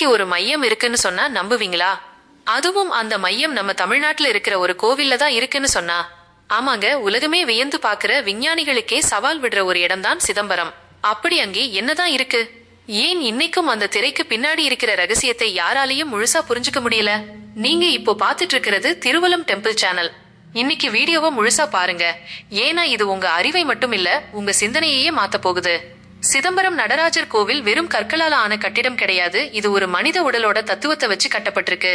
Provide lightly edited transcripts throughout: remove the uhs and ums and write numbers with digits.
திரைக்கு ஒரு மையம் இருக்குன்னு சொன்னா நம்புவீங்களா? அதுவும் அந்த மையம் நம்ம தமிழ்நாட்டுல இருக்கிற ஒரு கோவில்ல தான் இருக்குன்னு சொன்னா? ஆமாங்க, உலகமே வியந்து பாக்குற விஞ்ஞானிகளுக்கே சவால் விடுற ஒரு இடம்தான் சிதம்பரம். அப்படி அங்கே என்னதான் இருக்கு? ஏன் இன்னைக்கும் அந்த திரைக்கு பின்னாடி இருக்கிற ரகசியத்தை யாராலையும் முழுசா புரிஞ்சுக்க முடியல? நீங்க இப்போ பாத்துட்டு இருக்கிறது திருவலம் டெம்பிள் சேனல். இன்னைக்கு வீடியோவை முழுசா பாருங்க. ஏன்னா இது உங்க அறிவை மட்டும் இல்ல, உங்க சிந்தனையே மாத்த போகுது. சிதம்பரம் நடராஜர் கோவில் வெறும் கற்களால ஆன கட்டிடம் கிடையாது. இது ஒரு மனித உடலோட தத்துவத்தை வச்சு கட்டப்பட்டிருக்கு.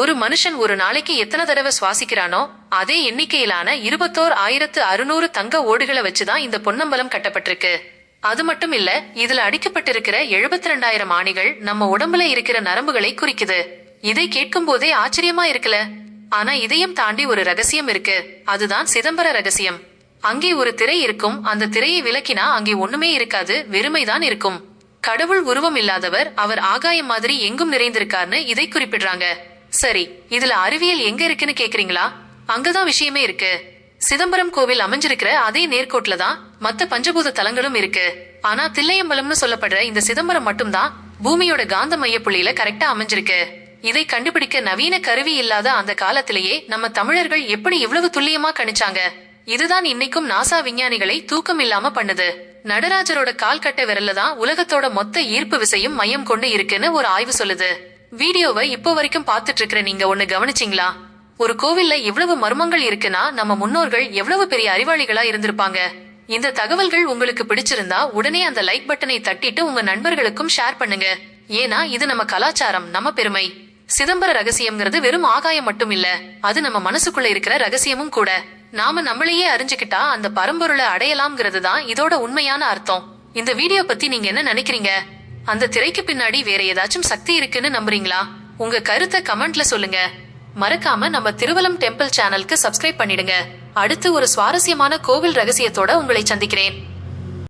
ஒரு மனுஷன் ஒரு நாளைக்கு எத்தனை தடவை சுவாசிக்கிறானோ அதே எண்ணிக்கையிலான 21,600 தங்க ஓடுகளை வச்சுதான் இந்த பொன்னம்பலம் கட்டப்பட்டிருக்கு. அது மட்டும் இல்ல, இதுல அடிக்கப்பட்டிருக்கிற 72,000 ஆணிகள் நம்ம உடம்புல இருக்கிற நரம்புகளை குறிக்குது. இதை கேட்கும் போதே ஆச்சரியமா இருக்குல்ல? ஆனா இதையும் தாண்டி ஒரு ரகசியம் இருக்கு. அதுதான் சிதம்பர ரகசியம். அங்கே ஒரு திரை இருக்கும். அந்த திரையை விலக்கினா அங்கே ஒண்ணுமே இருக்காது, வெறுமைதான் இருக்கும். கடவுள் உருவம் இல்லாதவர், அவர் ஆகாயம் மாதிரி எங்கும் நிறைந்திருக்கார்னு இதை குறிப்பிடுறாங்க. சரி, இதுல அறிவியல் எங்க இருக்குன்னு கேக்குறீங்களா? அங்கதான் விஷயமே இருக்கு. சிதம்பரம் கோவில் அமைஞ்சிருக்கிற அதே நேர்கோட்ல தான் மத்த பஞ்சபூத தலங்களும் இருக்கு. ஆனா தில்லையம்பலம்னு சொல்லப்படுற இந்த சிதம்பரம் மட்டும்தான் பூமியோட காந்த மைய புள்ளியில கரெக்டா அமைஞ்சிருக்கு. இதை கண்டுபிடிக்க நவீன கருவி இல்லாத அந்த காலத்திலேயே நம்ம தமிழர்கள் எப்படி இவ்வளவு துல்லியமா கணிச்சாங்க? இதுதான் இன்னைக்கும் நாசா விஞ்ஞானிகளை தூக்கம் இல்லாம பண்ணுது. நடராஜரோட கால்கட்ட விரல்ல தான் உலகத்தோட மொத்த ஈர்ப்பு விசையும் மையம் கொண்டு இருக்குன்னு ஒரு ஆய்வு சொல்லுது. வீடியோவை இப்போ வரைக்கும் பாத்துட்டு இருக்கிற நீங்க ஒண்ணு கவனிச்சிங்களா? ஒரு கோவில்ல இவ்வளவு மர்மங்கள் இருக்குன்னா நம்ம முன்னோர்கள் எவ்வளவு பெரிய அறிவாளிகளா இருந்திருப்பாங்க. இந்த தகவல்கள் உங்களுக்கு பிடிச்சிருந்தா உடனே அந்த லைக் பட்டனை தட்டிட்டு உங்க நண்பர்களுக்கும் ஷேர் பண்ணுங்க. ஏன்னா இது நம்ம கலாச்சாரம், நம்ம பெருமை. சிதம்பர ரகசியம்ங்கிறது வெறும் ஆகாயம் மட்டும் இல்ல, அது நம்ம மனசுக்குள்ள இருக்கிற ரகசியமும் கூட. நாம நம்மளையே அறிஞ்சுக்கிட்டா அந்த பரம்பொருளை அடையலாம்ங்கிறது தான் இதோட உண்மையான அர்த்தம். இந்த வீடியோ பத்தி நீங்க என்ன நினைக்கிறீங்க? அந்த திரைக்கு பின்னாடி வேற ஏதாச்சும் சக்தி இருக்குன்னு நம்புறீங்களா? உங்க கருத்தை கமெண்ட்ல சொல்லுங்க. மறக்காம நம்ம திருவலம் டெம்பிள் சேனலுக்கு சப்ஸ்கிரைப் பண்ணிடுங்க. அடுத்து ஒரு சுவாரஸ்யமான கோவில் ரகசியத்தோட உங்களை சந்திக்கிறேன்.